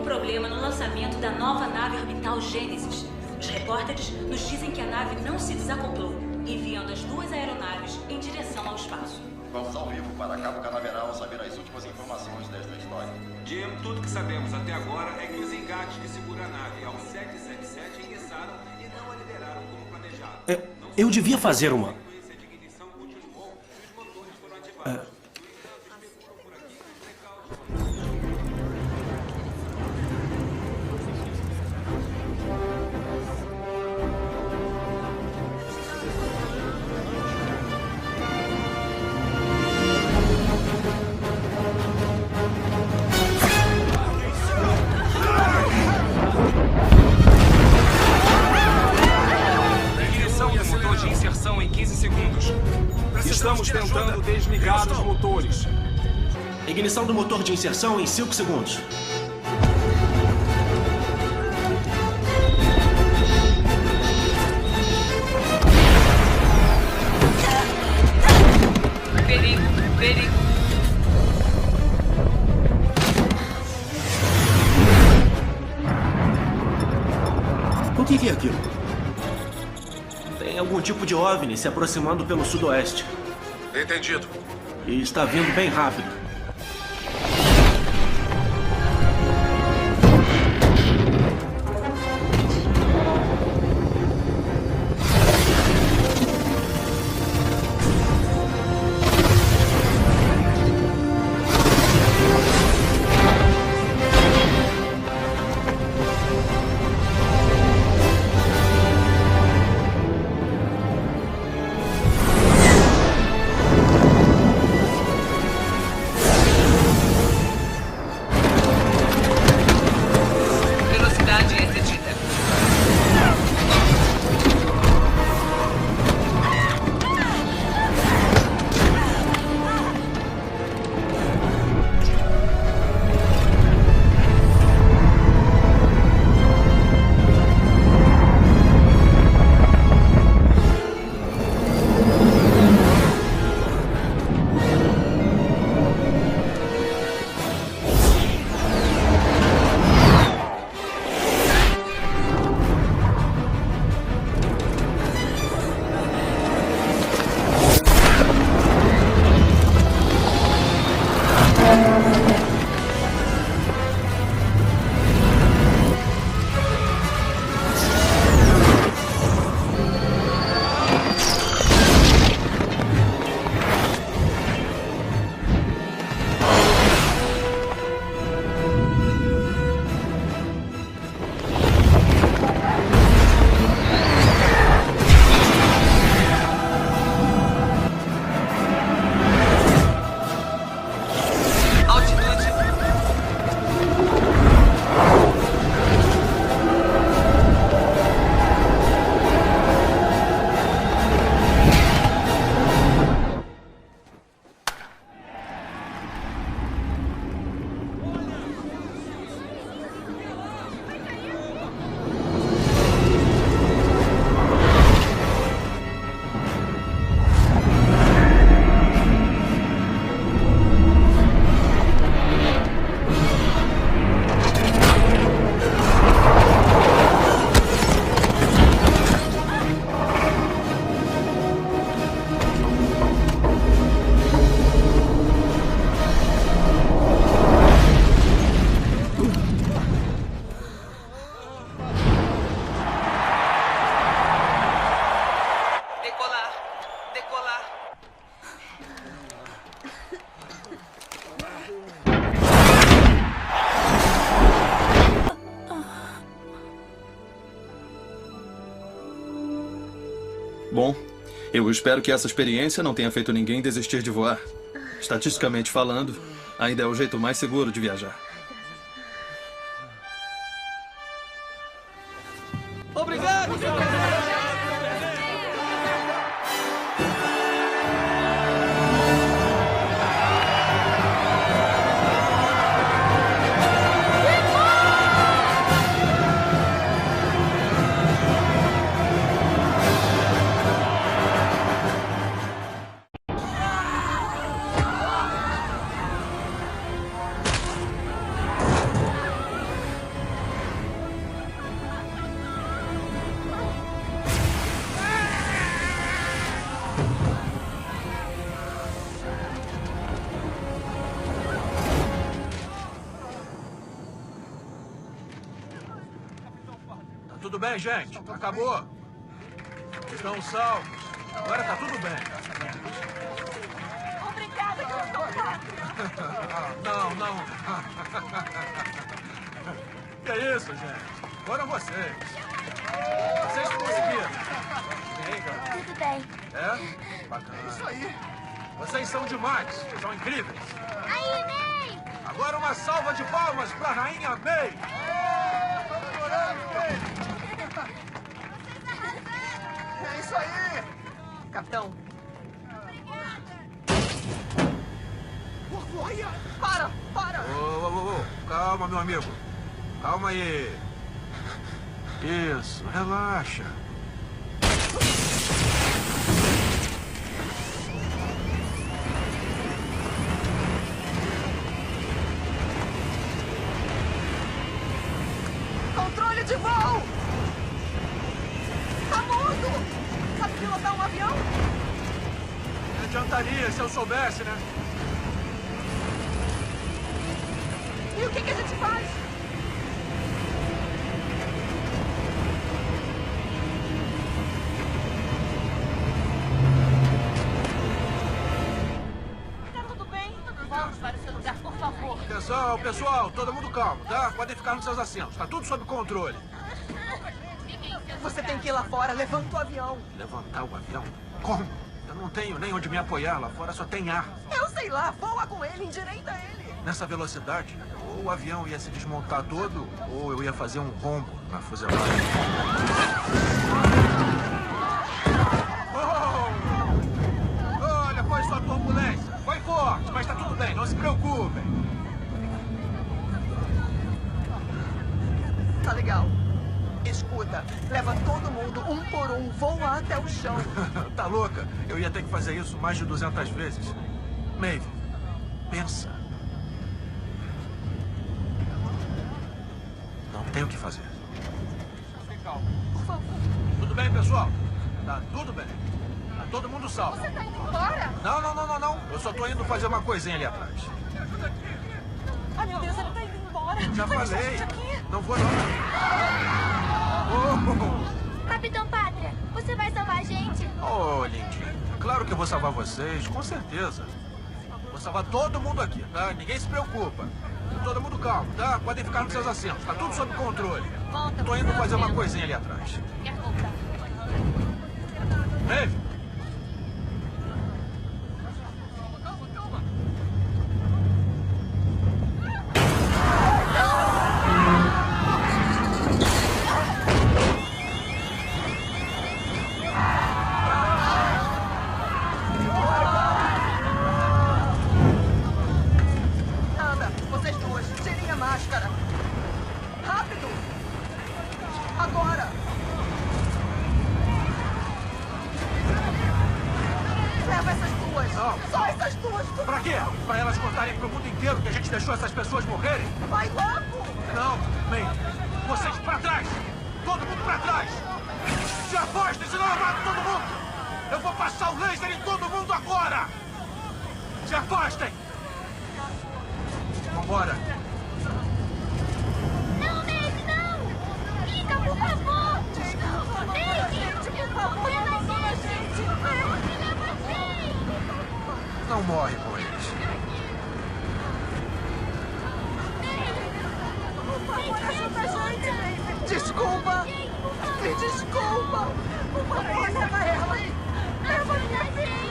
problema no lançamento da nova nave orbital Gênesis. Os repórteres nos dizem que a nave não se desacoplou, enviando as duas aeronaves em direção ao espaço. Vamos ao vivo para Cabo Canaveral saber as últimas informações desta história. Jim, tudo que sabemos até agora é que os engates que seguram a nave ao 777 ingressaram e não a liberaram como planejado. Eu devia fazer uma... Estamos tentando desligar os motores. Ignição do motor de inserção em 5 segundos. Perigo, perigo. O que é aquilo? Tem algum tipo de OVNI se aproximando pelo sudoeste. Entendido. E está vindo bem rápido. Bom, eu espero que essa experiência não tenha feito ninguém desistir de voar. Estatisticamente falando, ainda é o jeito mais seguro de viajar. Obrigado! tudo bem, gente? Acabou. Estão salvos. Agora tá tudo bem. Obrigada, Capitão Pátria. Não. Que é isso, gente? Foram vocês. Vocês conseguiram. Tudo bem. É? Bacana. Isso aí. Vocês são demais. São incríveis. Aí, May! Agora uma salva de palmas pra Rainha May. É isso aí! Capitão. Para! Ô. Calma, meu amigo. Calma aí. Isso, relaxa. Controle de voo! Tá mudo! Sabe pilotar um avião? Não adiantaria se eu soubesse, né? E o que a gente faz? Tá tudo bem? Vamos para o seu lugar, por favor. Atenção, pessoal, todo mundo calmo, tá? Podem ficar nos seus assentos, tá tudo sob controle. Você tem que ir lá fora, levanta o avião. Levantar o avião? Como? Eu não tenho nem onde me apoiar, lá fora só tem ar. Eu sei lá, voa com ele, endireita ele. Nessa velocidade, ou o avião ia se desmontar todo, ou eu ia fazer um rombo na fuselagem. Oh! Olha, foi só turbulência. Foi forte, mas tá tudo bem, não se preocupem. Tá legal. Escuta, leva todo mundo, um por um, voa até o chão. Tá louca? Eu ia ter que fazer isso mais de 200 vezes. Maeve, pensa. Não tem o que fazer. Por favor. Tudo bem, pessoal? Tá tudo bem. Tá todo mundo salvo. Você tá indo embora? Não. Eu só tô indo fazer uma coisinha ali atrás. Ai, meu Deus, ele tá indo embora. Já Vai deixar a falei. gente aqui? Não vou não. Capitão Pátria, você vai salvar a gente? Oh, lindinho. Claro que eu vou salvar vocês, com certeza. Vou salvar todo mundo aqui, tá? Ninguém se preocupa. Todo mundo calmo, tá? Podem ficar nos seus assentos. Tá tudo sob controle. Volta. Tô indo fazer uma coisinha ali atrás. Quer voltar? Maeve! Anda, vocês duas, tirem a máscara. Rápido! Agora! Leva essas duas! Não. Só essas duas! Pra quê? Pra elas contarem pro mundo inteiro que a gente deixou essas pessoas morrerem? Vai logo! Não, Maeve. Vocês pra trás! Todo mundo pra trás! Se afastem, senão eu mato todo mundo! Eu vou passar o laser em todo mundo agora! Se afastem! Vambora! Não, Maeve, não! Fica, por favor! Maeve! Por favor, leva a gente! Leva a gente! Não morre com eles. Por favor, ajuda a gente, Maeve! Desculpa! Me desculpa! Por favor, leva ela! Leva minha filha!